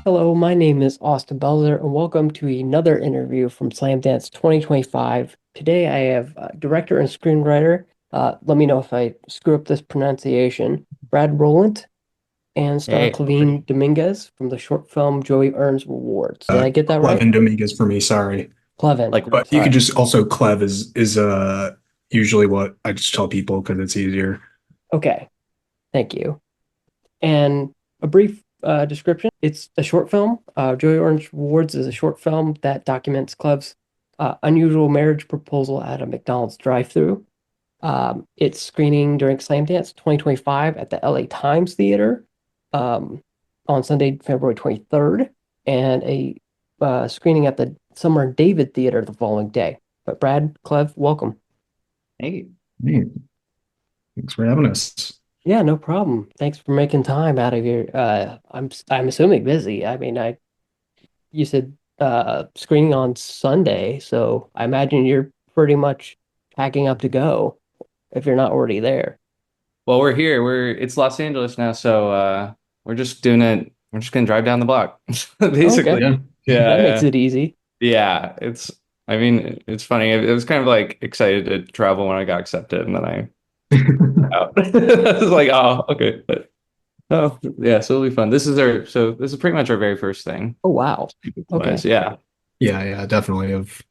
Hello, my name is Austin Belzer, and welcome to another interview from Slamdance 2025. Today I have director and screenwriter, let me know if I screw up this pronunciation, Brad Roelandt, and star Hey, Clevine Dominguez from the short film Joey Earns Rewards. Did I get that Clev right? and Dominguez for me, sorry. Clevin, like, But you could sorry. just also Clev is usually what I just tell people because it's easier. Okay, thank you. And a brief description. It's a short film. Joey Orange Rewards is a short film that documents Clev's unusual marriage proposal at a McDonald's drive-thru. It's screening during Slamdance 2025 at the LA Times Theater um, on Sunday, February 23rd, and a screening at the Summer David Theater the following day. But Brad, Clev, welcome. hey, Hey, thanks for having us. Yeah, no problem. Thanks for making time out of your I'm assuming busy. I mean, I you said screening on Sunday, so I imagine you're pretty much packing up to go if you're not already there. well, we're here. It's Los Angeles now, so we're just doing it. We're just gonna drive down the block, Okay, basically. Yeah. Yeah, that makes yeah, it easy. yeah. I mean, it's funny. It was kind of like excited to travel when I got accepted, and then I out. I was like, oh, okay. But, oh, yeah. So it'll be fun. This is pretty much our very first thing. Oh wow. Was Okay. yeah, Yeah, definitely of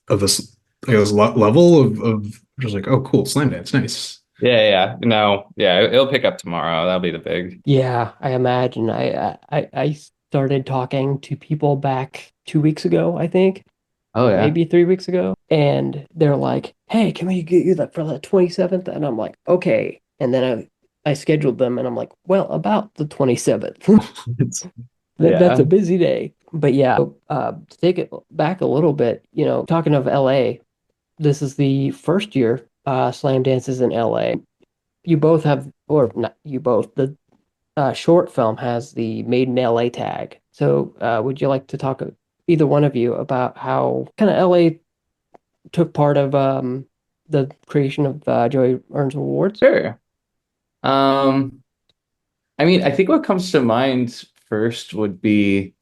this I guess level of just like, oh cool, slam dance, nice. yeah. No, yeah. It'll pick up tomorrow. That'll be the big. Yeah, I imagine. I started talking to people back 2 weeks ago, I think, Oh yeah. maybe 3 weeks ago, and they're like, "Hey, can we get you that for the 27th?" And I'm like, "Okay." And then I scheduled them, and I'm like, "Well, about the 27th." That's a Yeah. busy day. But yeah, to take it back a little bit, talking of LA, this is the first year Slam Dance is in LA. You both have, or not you both, the short film has the Made in LA tag. So, would you like to talk, either one of you, about how kind of LA took part of the creation of Joey Earns Awards? Sure. Um, I mean, I think what comes to mind first would be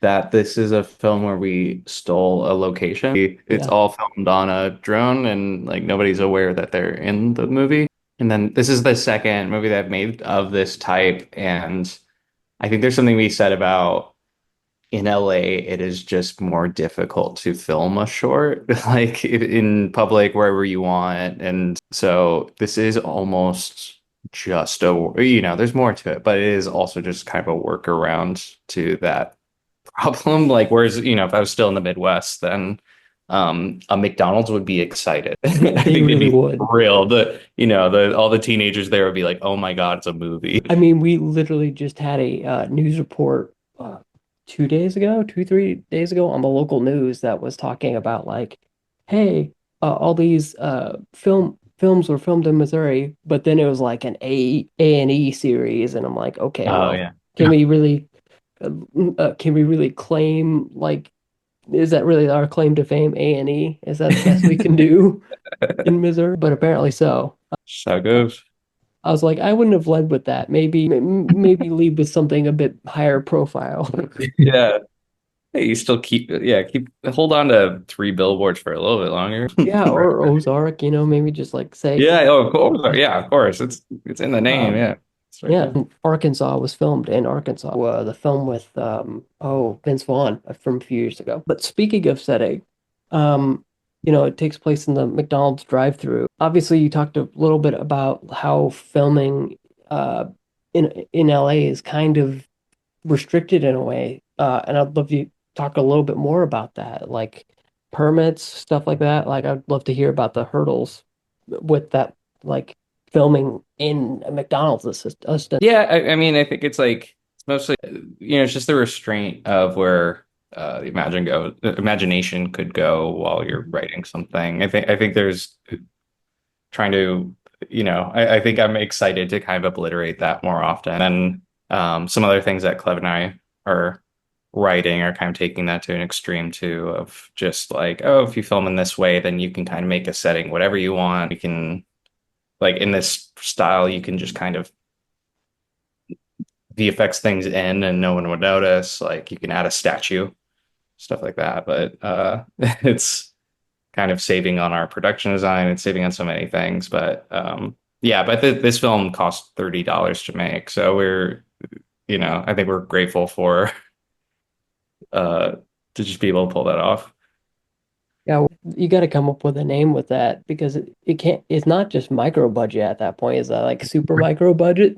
that this is a film where we stole a location. It's Yeah. all filmed on a drone and like nobody's aware that they're in the movie. And then this is the second movie that I've made of this type. And I think there's something we said about in LA, it is just more difficult to film a short, like in public, wherever you want. And so this is almost just there's more to it, but it is also just kind of a workaround to that problem. Like, whereas, if I was still in the Midwest, then a McDonald's would be excited. I They think they'd really be would. thrilled. All the teenagers there would be like, "Oh my God, it's a movie." I mean, we literally just had a news report 2 days ago, 3 days ago on the local news that was talking about like, hey, all these films were filmed in Missouri, but then it was like an A&E series, and I'm like, okay, Oh well, yeah. can we really uh, can we really claim, like, is that really our claim to fame, A&E? Is that the best we can do in Missouri? But apparently so. So it goes. I was like, I wouldn't have led with that. Maybe lead with something a bit higher profile. Yeah. Hey, you still hold on to three billboards for a little bit longer. Yeah, or Ozark, maybe just like say, Yeah, oh, of course. Yeah, of course. It's in the name. um, Yeah. It's right yeah, there. Arkansas was filmed in Arkansas. The film with Vince Vaughn from a few years ago. But speaking of setting, um, it takes place in the McDonald's drive-through. Obviously, you talked a little bit about how filming in LA is kind of restricted in a way. And I'd love you to talk a little bit more about that, like permits, stuff like that. Like, I'd love to hear about the hurdles with that, like filming in a McDonald's assistant. Yeah, I mean, I think it's mostly it's just the restraint of where the imagination could go while you're writing something. I think there's trying to I think I'm excited to kind of obliterate that more often. And some other things that Clev and I are writing are kind of taking that to an extreme too, of just like, oh, if you film in this way, then you can kind of make a setting whatever you want. You can, like, in this style, you can just kind of VFX things in and no one would notice. Like you can add a statue, stuff like that. But it's kind of saving on our production design. It's saving on so many things. But yeah, but this film cost $30 to make. So I think we're grateful for uh to just be able to pull that off. Yeah, you got to come up with a name with that because it can't, it's not just micro budget at that point. Is that like super micro budget?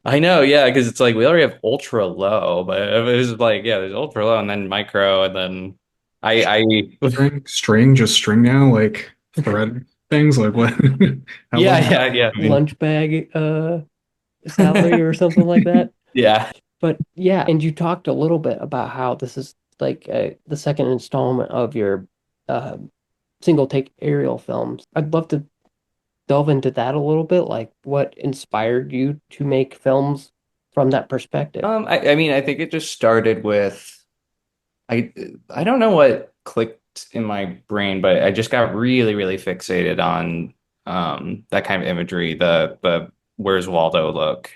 I know, yeah, because it's like we already have ultra low, but it was like, yeah, there's ultra low and then micro, and then I Just string now, like thread things, like what? How yeah, long? yeah, yeah, I mean, Lunch bag salary or something like that. yeah. But yeah, and you talked a little bit about how this is like the second installment of your uh, single take aerial films. I'd love to delve into that a little bit, like what inspired you to make films from that perspective. I mean, I think it just started with I I don't know what clicked in my brain, but I just got really, really fixated on that kind of imagery, the Where's Waldo look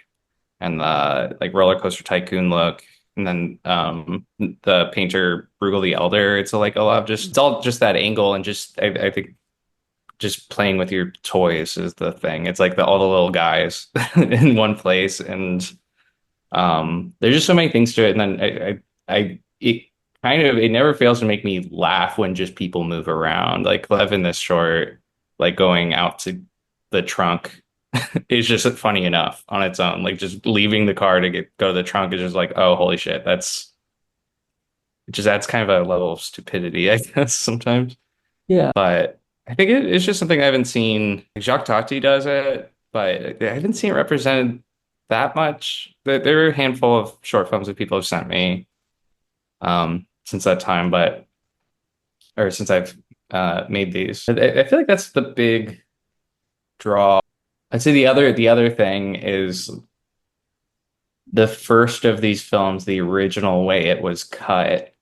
and the like roller coaster tycoon look. And then the painter Bruegel the Elder. It's like a lot of just it's all just that angle and just I think just playing with your toys is the thing. It's like all the little guys in one place, and there's just so many things to it. And then it kind of it never fails to make me laugh when just people move around. Like Clev in this short, like going out to the trunk is just funny enough on its own. Like just leaving the car to go to the trunk is just like, oh, holy shit, that's it just adds kind of a level of stupidity, I guess, sometimes. Yeah, But I think it's just something I haven't seen. Jacques Tati does it, but I haven't seen it represented that much. There are a handful of short films that people have sent me since that time, but or since I've made these. I feel like that's the big draw. I'd say the other thing is the first of these films, the original way it was cut.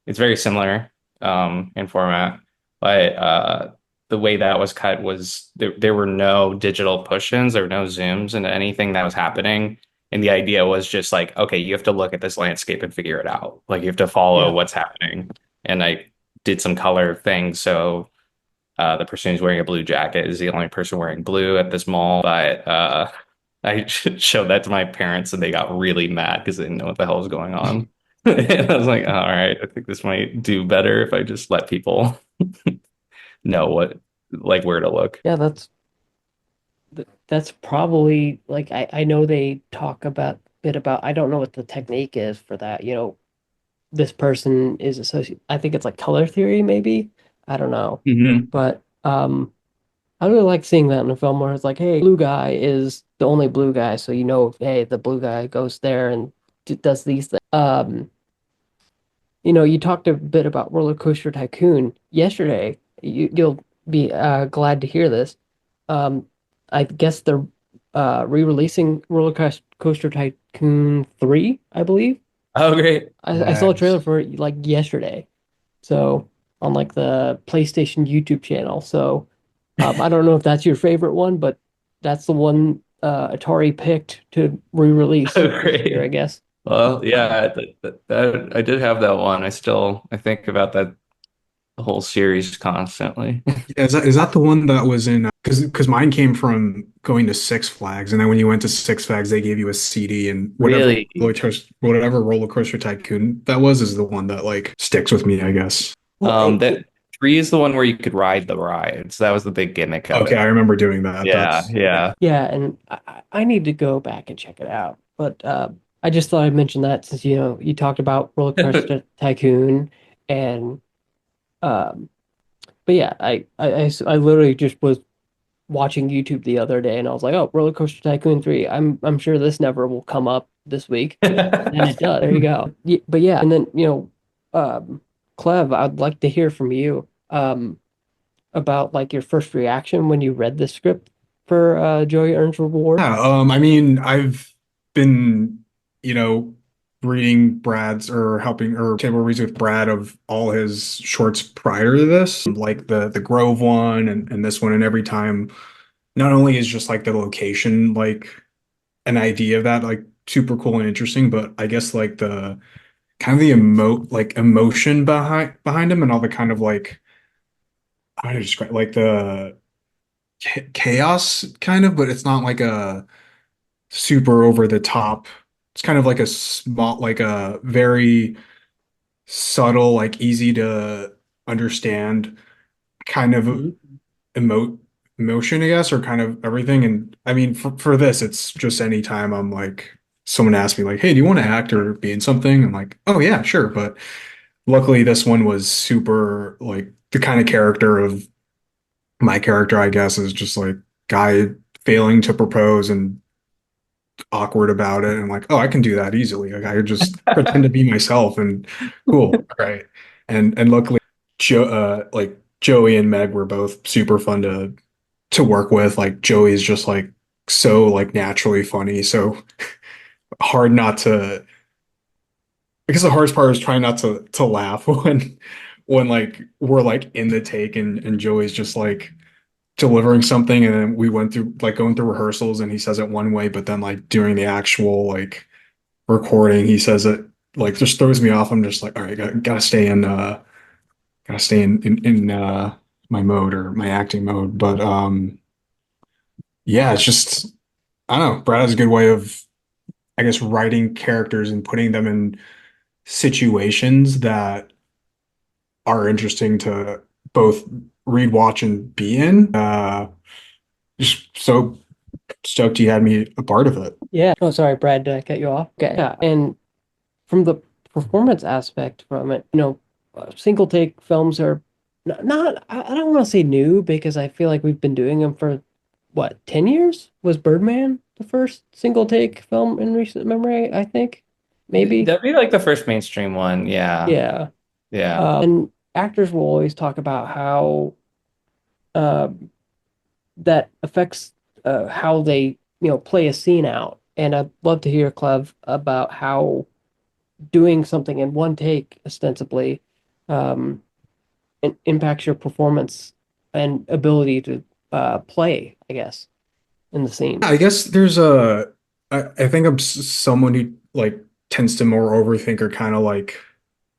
It's very similar in format, but the way that was cut was there were no digital push-ins, there were no zooms into anything that was happening. And the idea was just like, okay, you have to look at this landscape and figure it out. Like you have to follow yeah, what's happening. And I did some color things. So the person who's wearing a blue jacket is the only person wearing blue at this mall. But I showed that to my parents and they got really mad because they didn't know what the hell was going on. And I was like, all right, I think this might do better if I just let people know like where to look. yeah, that's probably like I know they talk about bit about I don't know what the technique is for that. This person is associated. I think it's like color theory, maybe. I don't know, Hmm. but I really like seeing that in a film where it's like, hey, blue guy is the only blue guy, so hey, the blue guy goes there and does these things. You talked a bit about Roller Coaster Tycoon yesterday. You'll be glad to hear this. Um, I guess they're re-releasing Coaster Tycoon 3, I believe. Oh, great. I saw a trailer nice. for it like yesterday. So on like the PlayStation YouTube channel. So I don't know if that's your favorite one, but that's the one Atari picked to re-release Oh, this year, I great. guess. Well, yeah, I did have that one. I think about that whole series constantly. Yeah, is that the one that was in? Because mine came from going to Six Flags, and then when you went to Six Flags, they gave you a CD, and Really? whatever roller coaster tycoon that was is the one that like sticks with me, I guess. Well, That three is the one where you could ride the rides. That was the big gimmick of Okay, it. I remember doing that. Yeah, That's yeah. yeah, and I need to go back and check it out. But I just thought I'd mention that since you talked about Roller Coaster Tycoon, and um, but yeah, I literally just was watching YouTube the other day, and I was like, oh, Roller Coaster Tycoon 3. I'm sure this never will come up this week, and it does. There you go. But yeah, and then Clev, I'd like to hear from you about like your first reaction when you read the script for Joey Earns Reward. yeah. I mean, I've been, you know, reading Brad's or helping or table reads with Brad of all his shorts prior to this, like the Grove one and this one, and every time, not only is just like the location like an idea of that, like super cool and interesting, but I guess like the kind of the emotion behind him and all the kind of like how do I describe like the chaos kind of, but it's not like a super over the top. It's kind of like a small, like a very subtle, like easy to understand kind of Mhm. emo emotion, I guess, or kind of everything. And I mean, for this, it's just anytime I'm like, someone asks me like, "Hey, do you want to act or be in something?" I'm like, "Oh yeah, sure." But luckily, this one was super like the kind of character of my character, I guess, is just like guy failing to propose and awkward about it. And like, oh, I can do that easily. Like I could just pretend to be myself and cool, right? And luckily, like Joey and Meg were both super fun to work with. Like Joey's just like so like naturally funny, so hard not to. I guess the hardest part is trying not to laugh when like we're like in the take and Joey's just like delivering something and then we went through like going through rehearsals and he says it one way, but then like during the actual like recording, he says it like just throws me off. I'm just like, all right, gotta stay in my mode or my acting mode. But yeah, it's just I don't know. Brad has a good way of, I guess, writing characters and putting them in situations that are interesting to both read, watch, and be in. Just so stoked you had me a part of it. Yeah. Oh, sorry, Brad, did I cut you off? Okay. Yeah. And from the performance aspect from it, single take films are not I don't want to say new because I feel like we've been doing them for what, 10 years? Was Birdman the first single take film in recent memory, I think? Maybe. That'd be like the first mainstream one. Yeah. Yeah. Yeah. And actors will always talk about how um, that affects how they, play a scene out. And I'd love to hear, Clev, about how doing something in one take ostensibly um, impacts your performance and ability to play, I guess, in the scene. I guess I think I'm someone who like tends to more overthink or kind of like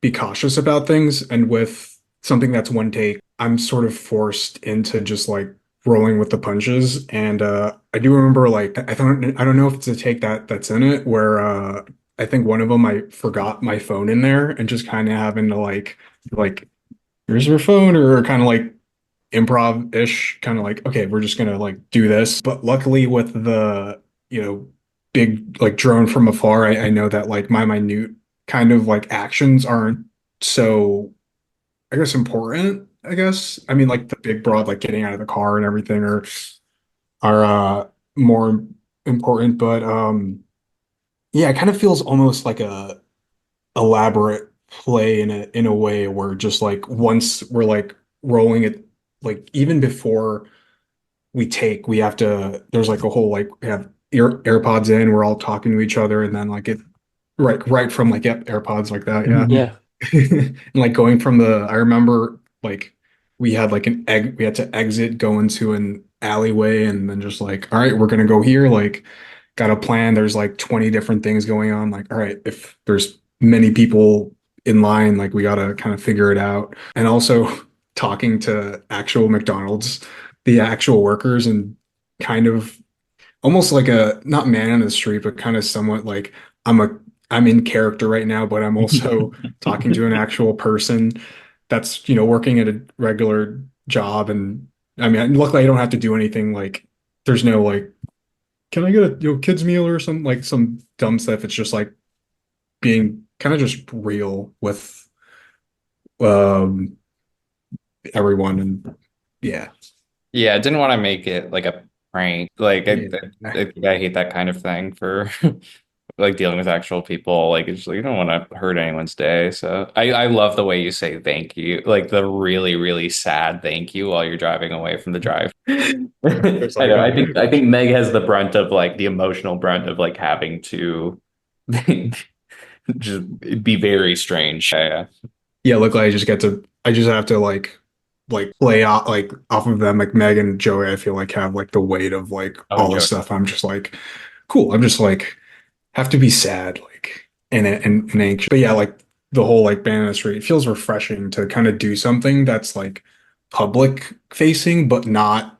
be cautious about things. And with something that's one take, I'm sort of forced into just like rolling with the punches. And I do remember like I don't know if it's a take that's in it where I think one of them I forgot my phone in there and just kind of having to like here's your phone or kind of like improv-ish, kind of like, okay, we're just gonna like do this. But luckily with the, big like drone from afar, I know that like my minute kind of like actions aren't so, I guess, important, I guess. I mean, like the big broad, like getting out of the car and everything are more important. But yeah, it kind of feels almost like a elaborate play in a way where just like once we're like rolling it, like even before we have to, there's like a whole like we have AirPods in, we're all talking to each other, and then like it right from like yep, AirPods like that, yeah. Yeah. And like going from the, I remember like we had to exit, go into an alleyway, and then just like, all right, we're gonna go here, like got a plan. There's like 20 different things going on. Like, all right, if there's many people in line, like we gotta kind of figure it out. And also talking to actual McDonald's, the actual workers, and kind of almost like a not man on the street, but kind of somewhat like I'm a I'm in character right now, but I'm also talking to an actual person that's, working at a regular job. And I mean, luckily I don't have to do anything like there's no like, can I get a kids meal or some like some dumb stuff. It's just like being kind of just real with um everyone. And yeah. Yeah, I didn't want to make it like a prank. Like Yeah. I hate that kind of thing for like dealing with actual people. Like it's just, like, you don't want to hurt anyone's day. So I love the way you say thank you, like the really, really sad thank you while you're driving away from the drive. It's I like, know. oh, I think Meg has the brunt of like the emotional brunt of like having to just be very strange. Yeah. yeah, look, I just have to like play out like off of them. Like Meg and Joey, I feel like have like the weight of like Oh, all this Joe. stuff. I'm just like, cool. I'm just like have to be sad, like and anxious. But yeah, like the whole like banana street, it feels refreshing to kind of do something that's like public facing, but not.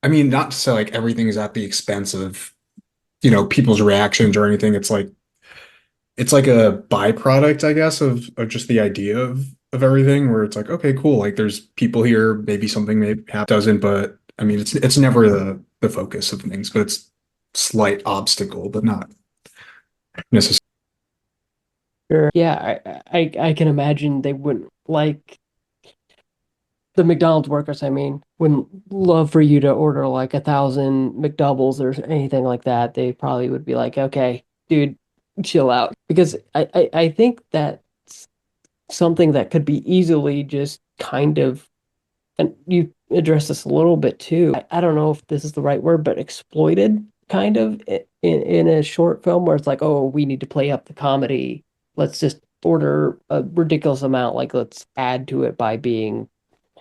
I mean, not to say like everything is at the expense of, people's reactions or anything. It's like a byproduct, I guess, of just the idea of everything, where it's like, okay, cool, like there's people here, maybe something maybe doesn't, but I mean, it's never the focus of things, but it's slight obstacle, but not necessarily. Sure. Yeah, I can imagine they wouldn't like the McDonald's workers, I mean, wouldn't love for you to order like 1,000 McDoubles or anything like that. They probably would be like, okay, dude, chill out. Because I think that's something that could be easily just kind of, and you address this a little bit too. I don't know if this is the right word, but exploited kind of in a short film where it's like, oh, we need to play up the comedy. Let's just order a ridiculous amount. Like, let's add to it by being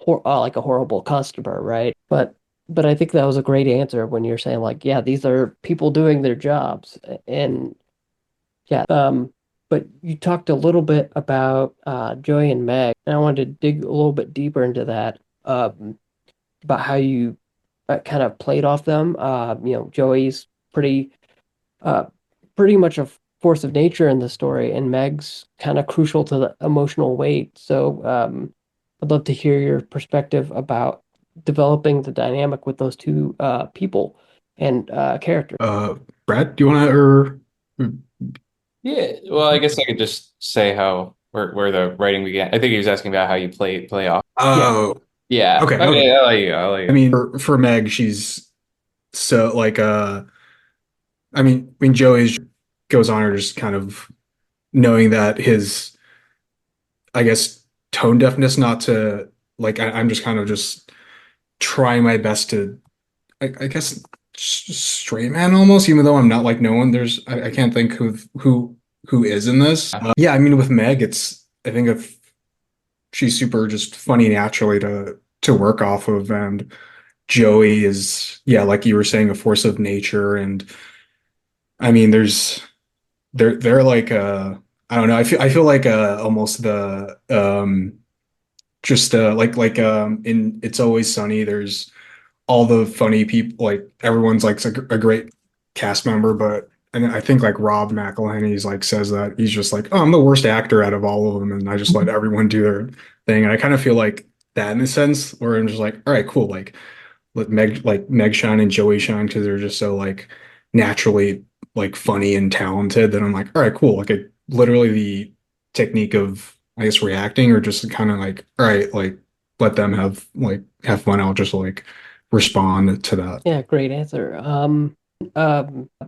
like a horrible customer, right? But I think that was a great answer when you're saying like, yeah, these are people doing their jobs, and yeah. But you talked a little bit about Joey and Meg, and I wanted to dig a little bit deeper into that. About how you kind of played off them. Joey's uh, pretty much a force of nature in the story, and Meg's kind of crucial to the emotional weight. So, I'd love to hear your perspective about developing the dynamic with those two people and characters. Brad, do you want to or Yeah, well, I guess I could just say how where the writing began. I think he was asking about how you play off. Yeah, oh, Yeah. okay, okay. Okay, I'll let you. I'll let I you. mean, for Meg, she's so like I mean Joey goes on her just kind of knowing that his, I guess, tone deafness, not to like I'm just kind of just trying my best to, I guess, straight man almost, even though I'm not like no one. I can't think who is in this. Yeah, I mean with Meg, I think if she's super just funny naturally to work off of, and Joey is, yeah, like you were saying, a force of nature, and I mean they're like I don't know, I feel like almost the just in It's Always Sunny, there's all the funny people, like everyone's like a great cast member, but and I think like Rob McElhenney's like says that he's just like, oh, I'm the worst actor out of all of them, and I just let everyone do their thing, and I kind of feel like that in a sense, where I'm just like, all right, cool, let Meg shine and Joey shine because they're just so like naturally like funny and talented that I'm like, all right, cool, like literally the technique of, I guess, reacting, or just kind of like, all right, like let them have fun. I'll just like respond to that. yeah, great answer.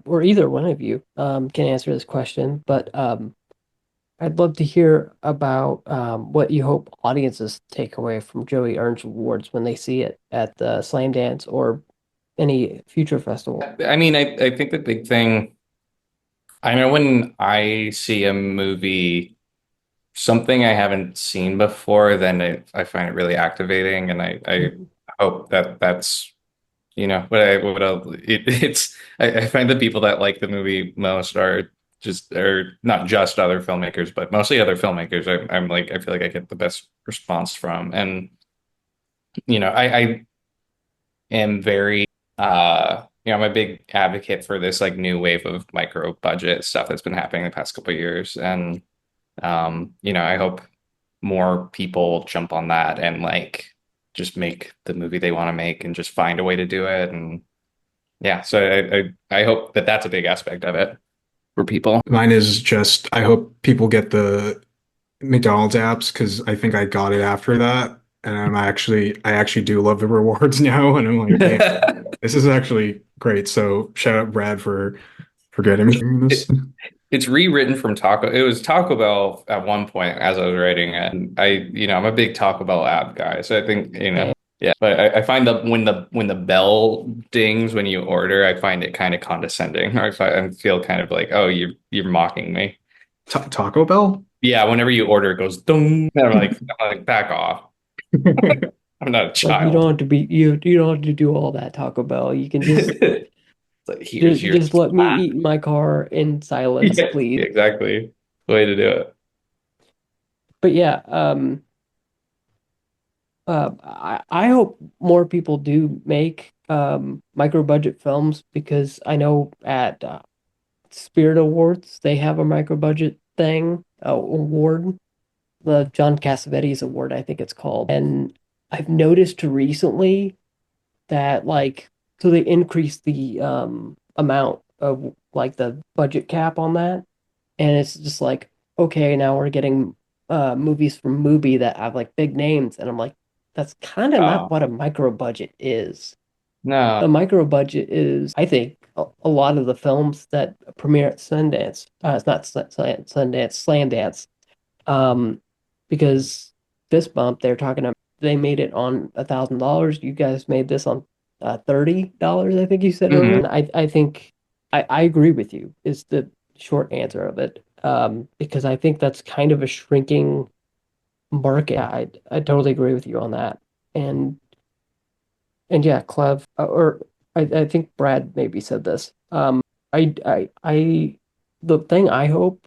Or either one of you can answer this question, but I'd love to hear about what you hope audiences take away from Joey Earns Awards when they see it at the Slamdance or any future festival. I mean, I think the big thing, I know when I see a movie, something I haven't seen before, then I find it really activating, and I hope that that's, I find the people that like the movie most are not just other filmmakers, but mostly other filmmakers. I'm like, I feel like I get the best response from, and I am very I'm a big advocate for this like new wave of micro budget stuff that's been happening the past couple of years, and I hope more people jump on that and like just make the movie they want to make and just find a way to do it. And yeah, so I hope that that's a big aspect of it for people. Mine is just, I hope people get the McDonald's apps, because I think I got it after that, and I actually do love the rewards now, and I'm like, damn, this is actually great. So shout out Brad for getting me this. It's rewritten from Taco. It was Taco Bell at one point as I was writing it. And I'm a big Taco Bell app guy. So I think, Yeah, yeah. But I find that when the bell dings when you order, I find it kind of condescending. I feel kind of like, oh, you're mocking me. Taco Bell? Yeah, whenever you order, it goes dong. And I'm like, back off. I'm not a like you don't child. have to be you don't have to do all that Taco Bell. You can just Like, here's your Just let me splat. eat in my car in silence, Yeah, please. exactly. Way to do it. But yeah, I hope more people do make micro budget films because I know at Spirit Awards they have a micro budget thing award, the John Cassavetes Award, I think it's called. And I've noticed recently that like so they increased the amount of like the budget cap on that, and it's just like okay, now we're getting movies from Mubi that have like big names, and I'm like, that's kind of not Oh, what a micro budget is. no. A micro budget is, I think, a lot of the films that premiere at Sundance. It's not Sundance, Slamdance. Um, because Fist Bump, they're talking about they made it on $1,000. You guys made this on $30, I think you said Hmm. earlier. I think I agree with you, is the short answer of it. Because I think that's kind of a shrinking market. Yeah, I totally agree with you on that. And and yeah, Clev, or I think Brad maybe said this. The thing I hope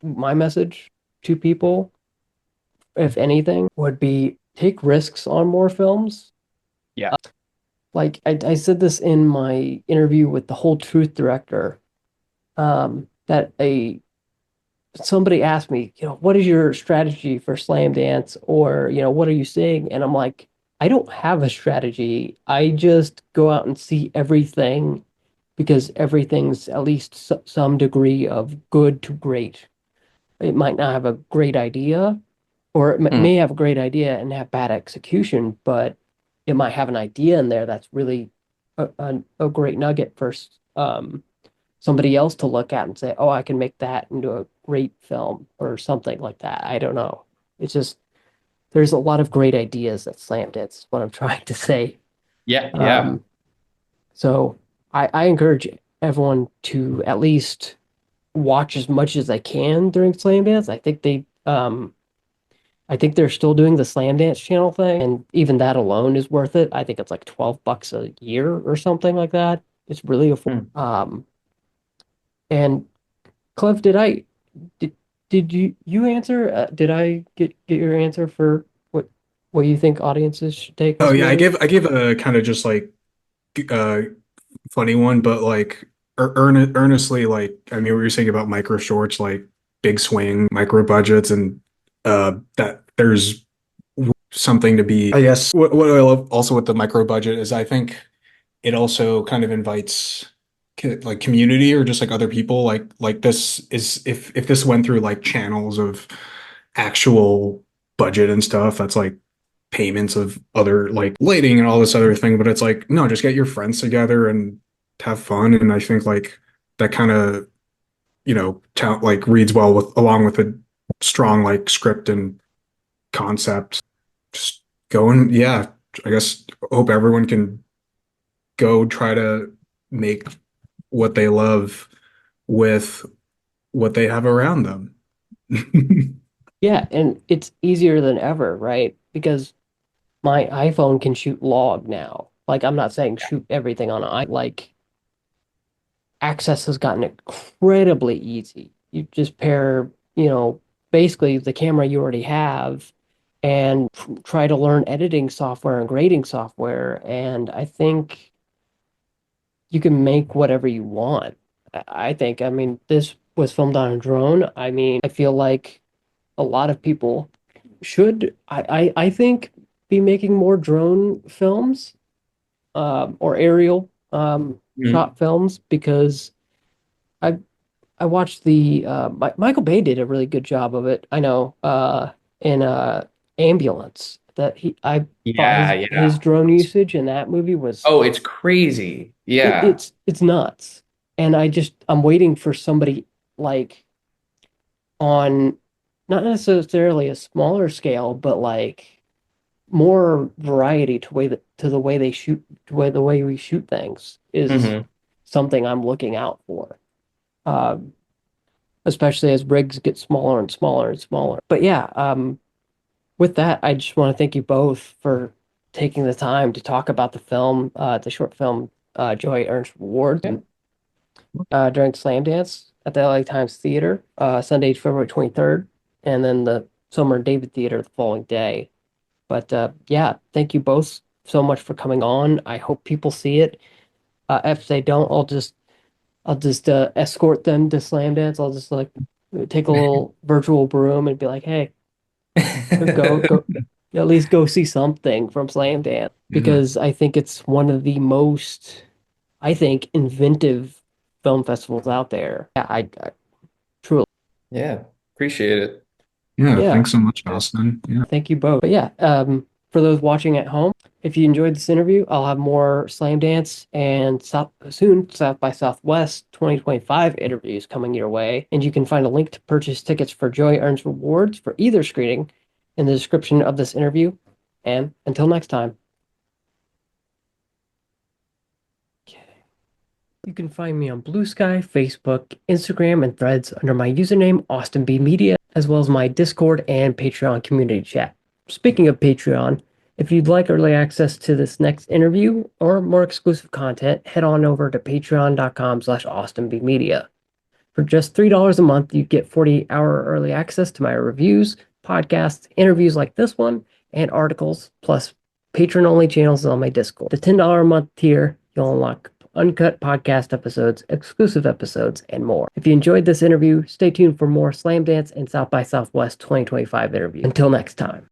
my message to people, if anything, would be take risks on more films. Yeah. Like I said this in my interview with the Whole Truth director, that a somebody asked me, what is your strategy for Slam Dance, or what are you seeing? And I'm like, I don't have a strategy. I just go out and see everything because everything's at least some degree of good to great. It might not have a great idea, or it Mm. may have a great idea and have bad execution, but it might have an idea in there that's really a great nugget for somebody else to look at and say, oh, I can make that into a great film or something like that. I don't know. It's just there's a lot of great ideas that slammed it. That's what I'm trying to say. Yeah, yeah. Um, so I encourage everyone to at least watch as much as they can during Slamdance. I think they're still doing the Slamdance channel thing, and even that alone is worth it. I think it's like $12 a year or something like that. It's really affordable. Mm. And Clef, did did you answer? Did I get your answer for what you think audiences should take Oh this yeah, movie? I gave a kind of just like uh funny one, but like earnestly, like I mean, what you're saying about micro shorts, like big swing, micro budgets, and that there's something to be. I guess what I love also with the micro budget is I think it also kind of invites like community or just like other people. Like this is if this went through like channels of actual budget and stuff, that's like payments of other like lighting and all this other thing, but it's like no, just get your friends together and have fun. And I think like that kind of like reads well with along with a strong like script and concept. Just go and yeah, I guess hope everyone can go try to make what they love with what they have around them. Yeah, and it's easier than ever, right? Because my iPhone can shoot log now. Like I'm not saying shoot everything on like access has gotten incredibly easy. You just pair, basically the camera you already have and try to learn editing software and grading software. And I think you can make whatever you want. I think, I mean, this was filmed on a drone. I mean, I feel like a lot of people should, I think, be making more drone films, or aerial Mm. shot films because I I watched the Michael Bay did a really good job of it. I know in Ambulance that I thought Yeah, his yeah. drone usage in that movie was Oh, it's crazy. Yeah. it's nuts. And I'm waiting for somebody like on not necessarily a smaller scale, but like more variety to the way they shoot, the way we shoot things is Hmm. something I'm looking out for. Um, Especially as rigs get smaller and smaller and smaller. But yeah, with that, I just want to thank you both for taking the time to talk about the film, the short film Joy Ernst Awards during Slamdance at the LA Times Theater, Sunday, February 23rd, and then the Summer David Theater the following day. But yeah, thank you both so much for coming on. I hope people see it. If they don't, I'll just escort them to Slamdance. I'll just like take a little virtual broom and be like, "Hey, go, at least go see something from Slamdance," Yeah. because I think it's one of the most, I think, inventive film festivals out there. Yeah, I truly, Yeah, appreciate it. Yeah, yeah. thanks so much, Austin. Yeah. Thank you both. But yeah, for those watching at home, if you enjoyed this interview, I'll have more Slam Dance and South by Southwest 2025 interviews coming your way. And you can find a link to purchase tickets for Joy Earns Rewards for either screening in the description of this interview. And until next time. You can find me on Blue Sky, Facebook, Instagram, and Threads under my username, Austin B Media, as well as my Discord and Patreon community chat. Speaking of Patreon, if you'd like early access to this next interview or more exclusive content, head on over to patreon.com/AustinBmedia. For just $3 a month, you get 48-hour early access to my reviews, podcasts, interviews like this one, and articles, plus patron-only channels on my Discord. The $10 a month tier, you'll unlock uncut podcast episodes, exclusive episodes, and more. If you enjoyed this interview, stay tuned for more Slam Dance and South by Southwest 2025 interviews. Until next time.